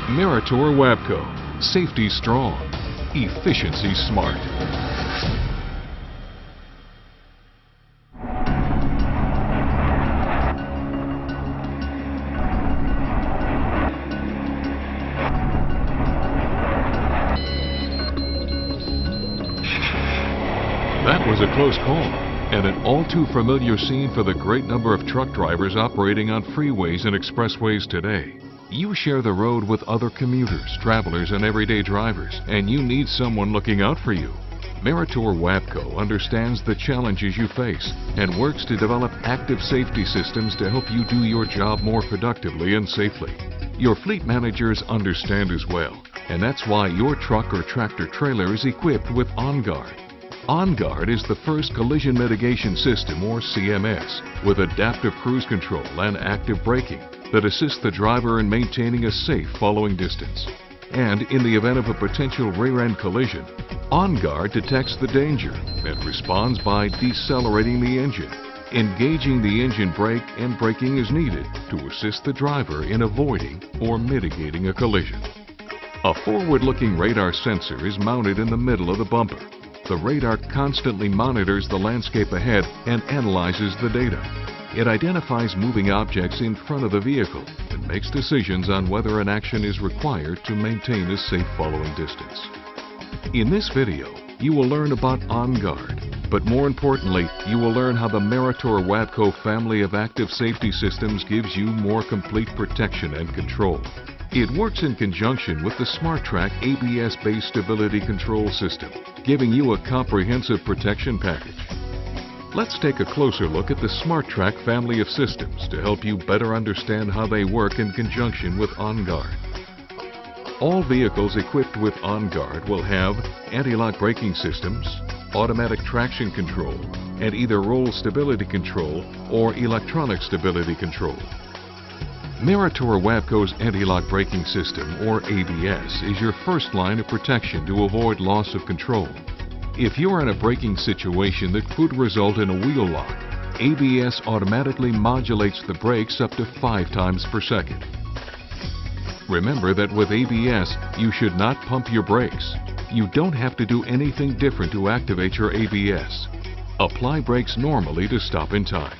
Meritor Wabco. Safety strong. Efficiency smart. That was a close call, and an all too familiar scene for the great number of truck drivers operating on freeways and expressways today. You share the road with other commuters, travelers, and everyday drivers, and you need someone looking out for you. Meritor Wabco understands the challenges you face and works to develop active safety systems to help you do your job more productively and safely. Your fleet managers understand as well, and that's why your truck or tractor trailer is equipped with OnGuard. OnGuard is the first collision mitigation system, or CMS, with adaptive cruise control and active braking that assists the driver in maintaining a safe following distance. And in the event of a potential rear-end collision, OnGuard detects the danger and responds by decelerating the engine, engaging the engine brake, and braking as needed to assist the driver in avoiding or mitigating a collision. A forward-looking radar sensor is mounted in the middle of the bumper. The radar constantly monitors the landscape ahead and analyzes the data. It identifies moving objects in front of the vehicle and makes decisions on whether an action is required to maintain a safe following distance. In this video, you will learn about OnGuard, but more importantly, you will learn how the Meritor Wabco family of active safety systems gives you more complete protection and control. It works in conjunction with the SmartTrack ABS-based stability control system, giving you a comprehensive protection package. Let's take a closer look at the SmartTrack family of systems to help you better understand how they work in conjunction with OnGuard. All vehicles equipped with OnGuard will have anti-lock braking systems, automatic traction control, and either roll stability control or electronic stability control. Meritor Wabco's anti-lock braking system, or ABS, is your first line of protection to avoid loss of control. If you're in a braking situation that could result in a wheel lock, ABS automatically modulates the brakes up to 5 times per second. Remember that with ABS, you should not pump your brakes. You don't have to do anything different to activate your ABS. Apply brakes normally to stop in time.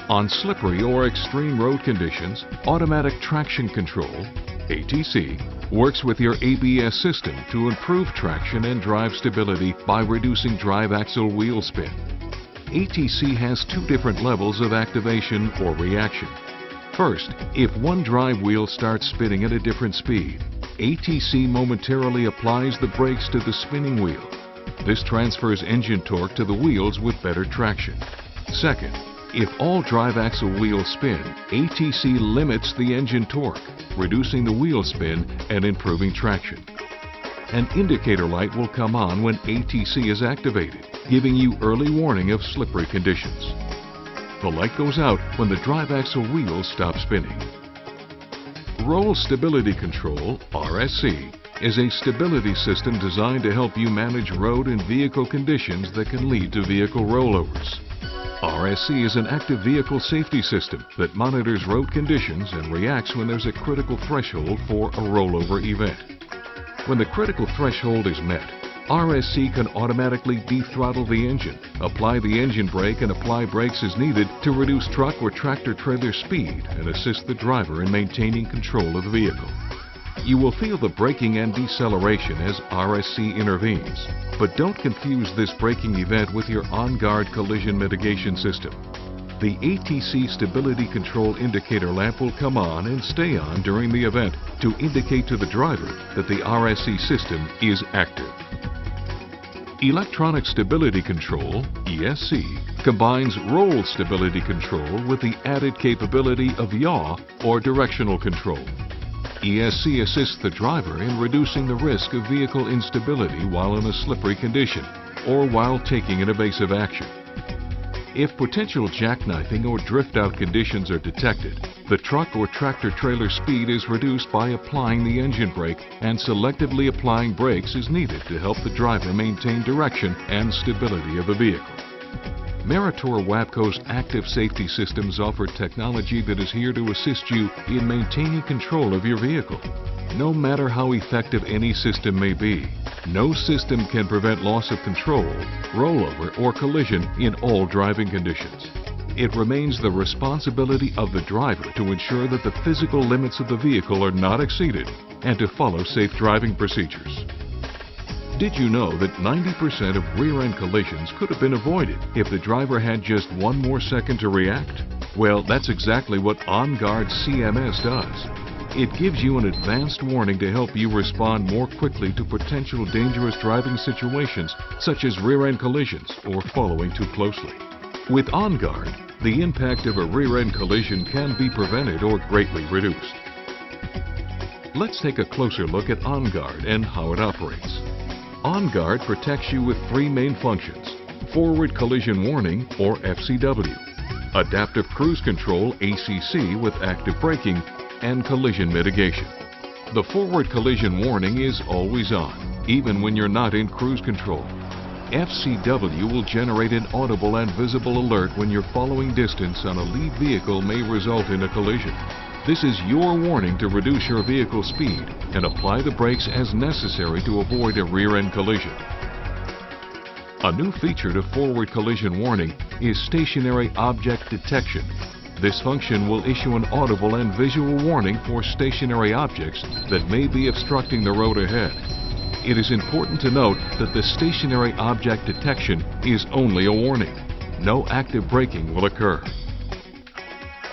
On slippery or extreme road conditions, automatic traction control, ATC, works with your ABS system to improve traction and drive stability by reducing drive axle wheel spin. ATC has 2 different levels of activation or reaction. First, if one drive wheel starts spinning at a different speed, ATC momentarily applies the brakes to the spinning wheel. This transfers engine torque to the wheels with better traction. Second, if all drive axle wheels spin, ATC limits the engine torque, reducing the wheel spin and improving traction. An indicator light will come on when ATC is activated, giving you early warning of slippery conditions. The light goes out when the drive axle wheels stop spinning. Roll Stability Control, RSC, is a stability system designed to help you manage road and vehicle conditions that can lead to vehicle rollovers. RSC is an active vehicle safety system that monitors road conditions and reacts when there's a critical threshold for a rollover event. When the critical threshold is met, RSC can automatically dethrottle the engine, apply the engine brake, and apply brakes as needed to reduce truck or tractor trailer speed and assist the driver in maintaining control of the vehicle. You will feel the braking and deceleration as RSC intervenes, but don't confuse this braking event with your OnGuard collision mitigation system. The ATC stability control indicator lamp will come on and stay on during the event to indicate to the driver that the RSC system is active. Electronic Stability Control, ESC, combines roll stability control with the added capability of yaw or directional control. ESC assists the driver in reducing the risk of vehicle instability while in a slippery condition or while taking an evasive action. If potential jackknifing or drift-out conditions are detected, the truck or tractor-trailer speed is reduced by applying the engine brake and selectively applying brakes as needed to help the driver maintain direction and stability of the vehicle. Meritor WAPCO's active safety systems offer technology that is here to assist you in maintaining control of your vehicle. No matter how effective any system may be, no system can prevent loss of control, rollover, or collision in all driving conditions. It remains the responsibility of the driver to ensure that the physical limits of the vehicle are not exceeded and to follow safe driving procedures. Did you know that 90% of rear-end collisions could have been avoided if the driver had just one more second to react? Well, that's exactly what OnGuard CMS does. It gives you an advanced warning to help you respond more quickly to potential dangerous driving situations such as rear-end collisions or following too closely. With OnGuard, the impact of a rear-end collision can be prevented or greatly reduced. Let's take a closer look at OnGuard and how it operates. OnGuard protects you with three main functions: Forward Collision Warning, or FCW, Adaptive Cruise Control, ACC, with active braking, and Collision Mitigation. The Forward Collision Warning is always on, even when you're not in cruise control. FCW will generate an audible and visible alert when your following distance on a lead vehicle may result in a collision. This is your warning to reduce your vehicle speed and apply the brakes as necessary to avoid a rear-end collision. A new feature to Forward Collision Warning is Stationary Object Detection. This function will issue an audible and visual warning for stationary objects that may be obstructing the road ahead. It is important to note that the stationary object detection is only a warning. No active braking will occur.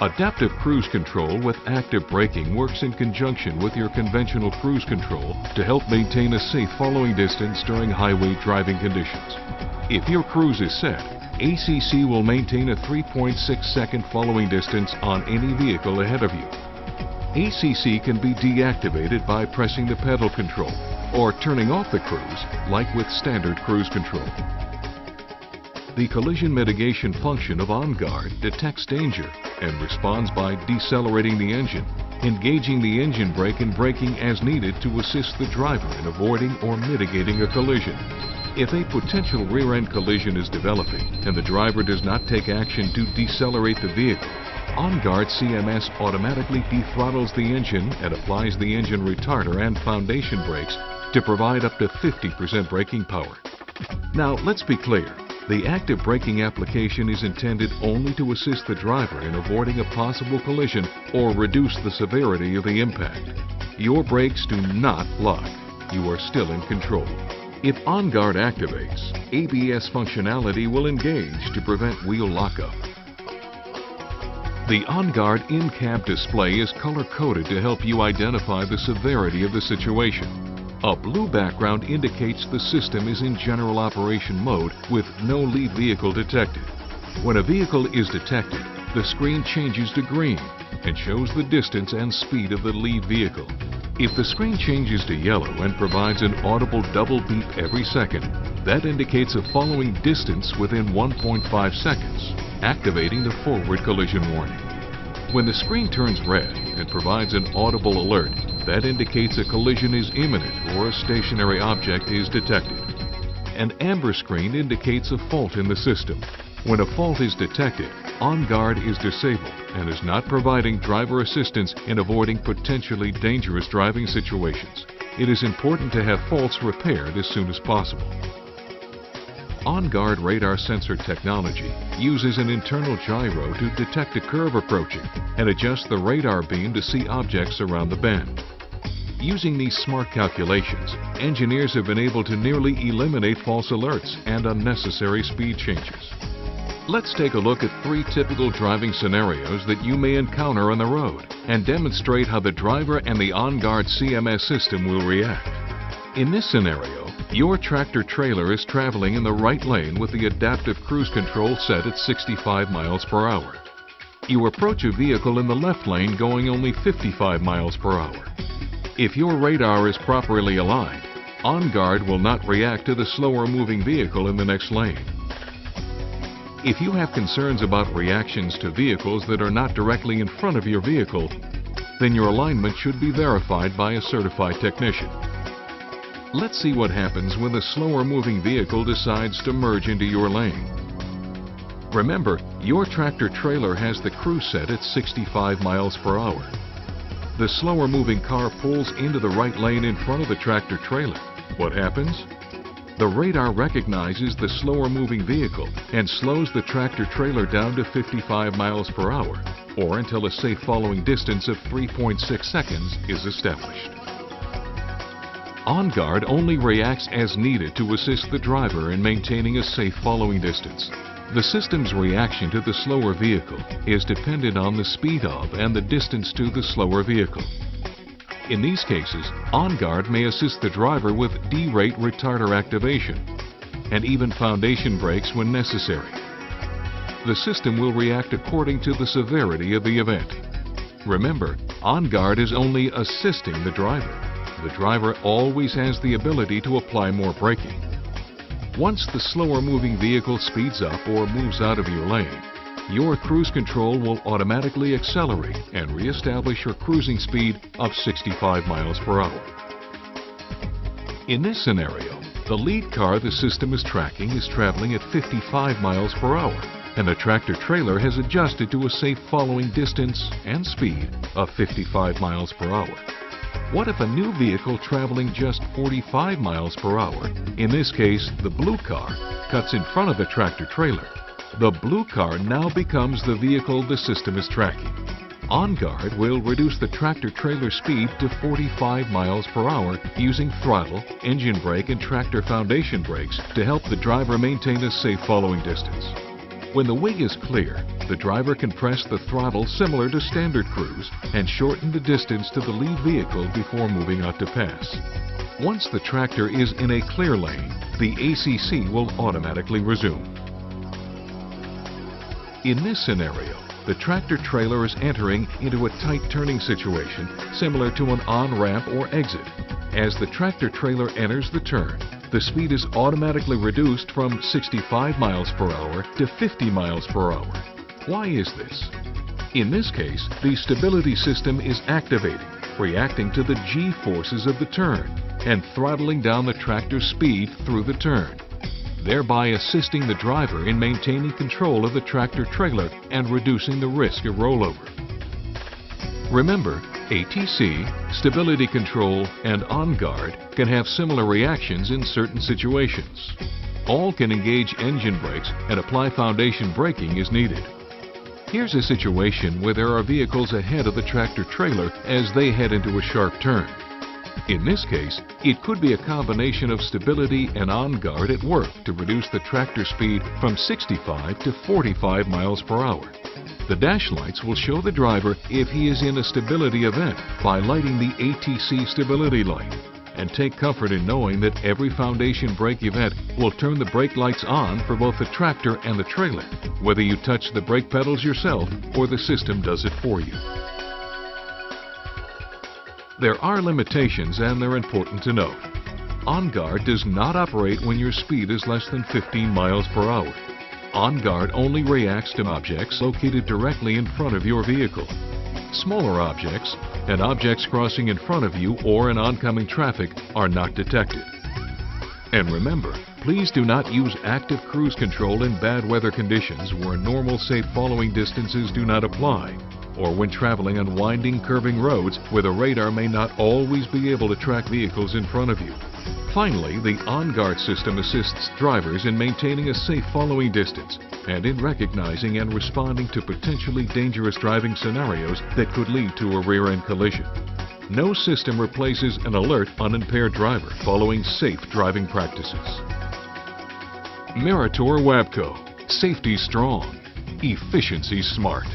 Adaptive Cruise Control with active braking works in conjunction with your conventional cruise control to help maintain a safe following distance during highway driving conditions. If your cruise is set, ACC will maintain a 3.6-second following distance on any vehicle ahead of you. ACC can be deactivated by pressing the pedal control or turning off the cruise, like with standard cruise control. The collision mitigation function of OnGuard detects danger and responds by decelerating the engine, engaging the engine brake and braking as needed to assist the driver in avoiding or mitigating a collision. If a potential rear-end collision is developing and the driver does not take action to decelerate the vehicle, OnGuard CMS automatically de-throttles the engine and applies the engine retarder and foundation brakes to provide up to 50% braking power. Now, let's be clear. The active braking application is intended only to assist the driver in avoiding a possible collision or reduce the severity of the impact. Your brakes do not lock. You are still in control. If OnGuard activates, ABS functionality will engage to prevent wheel lockup. The OnGuard in-cab display is color-coded to help you identify the severity of the situation. A blue background indicates the system is in general operation mode with no lead vehicle detected. When a vehicle is detected, the screen changes to green and shows the distance and speed of the lead vehicle. If the screen changes to yellow and provides an audible double beep every second, that indicates a following distance within 1.5 seconds, activating the forward collision warning. When the screen turns red and provides an audible alert, that indicates a collision is imminent or a stationary object is detected. An amber screen indicates a fault in the system. When a fault is detected, OnGuard is disabled and is not providing driver assistance in avoiding potentially dangerous driving situations. It is important to have faults repaired as soon as possible. OnGuard radar sensor technology uses an internal gyro to detect a curve approaching and adjust the radar beam to see objects around the bend. Using these smart calculations, engineers have been able to nearly eliminate false alerts and unnecessary speed changes. Let's take a look at 3 typical driving scenarios that you may encounter on the road and demonstrate how the driver and the OnGuard CMS system will react. In this scenario, your tractor-trailer is traveling in the right lane with the adaptive cruise control set at 65 miles per hour. You approach a vehicle in the left lane going only 55 miles per hour. If your radar is properly aligned, OnGuard will not react to the slower-moving vehicle in the next lane. If you have concerns about reactions to vehicles that are not directly in front of your vehicle, then your alignment should be verified by a certified technician. Let's see what happens when the slower-moving vehicle decides to merge into your lane. Remember, your tractor-trailer has the cruise set at 65 miles per hour. The slower moving car pulls into the right lane in front of the tractor-trailer. What happens? The radar recognizes the slower moving vehicle and slows the tractor-trailer down to 55 miles per hour, or until a safe following distance of 3.6 seconds is established. OnGuard only reacts as needed to assist the driver in maintaining a safe following distance. The system's reaction to the slower vehicle is dependent on the speed of and the distance to the slower vehicle. In these cases, OnGuard may assist the driver with D-rate retarder activation and even foundation brakes when necessary. The system will react according to the severity of the event. Remember, OnGuard is only assisting the driver. The driver always has the ability to apply more braking. Once the slower moving vehicle speeds up or moves out of your lane, your cruise control will automatically accelerate and reestablish your cruising speed of 65 miles per hour. In this scenario, the lead car the system is tracking is traveling at 55 miles per hour, and the tractor-trailer has adjusted to a safe following distance and speed of 55 miles per hour. What if a new vehicle traveling just 45 miles per hour, in this case the blue car, cuts in front of the tractor-trailer? The blue car now becomes the vehicle the system is tracking. OnGuard will reduce the tractor-trailer speed to 45 miles per hour using throttle, engine brake, and tractor foundation brakes to help the driver maintain a safe following distance. When the wing is clear, the driver can press the throttle similar to standard cruise and shorten the distance to the lead vehicle before moving out to pass. Once the tractor is in a clear lane, the ACC will automatically resume. In this scenario, the tractor-trailer is entering into a tight turning situation similar to an on-ramp or exit. As the tractor-trailer enters the turn, the speed is automatically reduced from 65 miles per hour to 50 miles per hour. Why is this? In this case, the stability system is activating, reacting to the G-forces of the turn and throttling down the tractor's speed through the turn, thereby assisting the driver in maintaining control of the tractor-trailer and reducing the risk of rollover. Remember, ATC, stability control, and OnGuard can have similar reactions in certain situations. All can engage engine brakes and apply foundation braking as needed. Here's a situation where there are vehicles ahead of the tractor-trailer as they head into a sharp turn. In this case, it could be a combination of stability and OnGuard at work to reduce the tractor speed from 65 to 45 miles per hour. The dash lights will show the driver if he is in a stability event by lighting the ATC stability light. And take comfort in knowing that every foundation brake event will turn the brake lights on for both the tractor and the trailer, whether you touch the brake pedals yourself or the system does it for you. There are limitations, and they're important to note. OnGuard does not operate when your speed is less than 15 miles per hour. OnGuard only reacts to objects located directly in front of your vehicle. Smaller objects and objects crossing in front of you or in oncoming traffic are not detected. And remember, please do not use active cruise control in bad weather conditions where normal safe following distances do not apply, or when traveling on winding, curving roads where the radar may not always be able to track vehicles in front of you. Finally, the OnGuard system assists drivers in maintaining a safe following distance and in recognizing and responding to potentially dangerous driving scenarios that could lead to a rear-end collision. No system replaces an alert, unimpaired driver following safe driving practices. Meritor Wabco. Safety strong. Efficiency smart.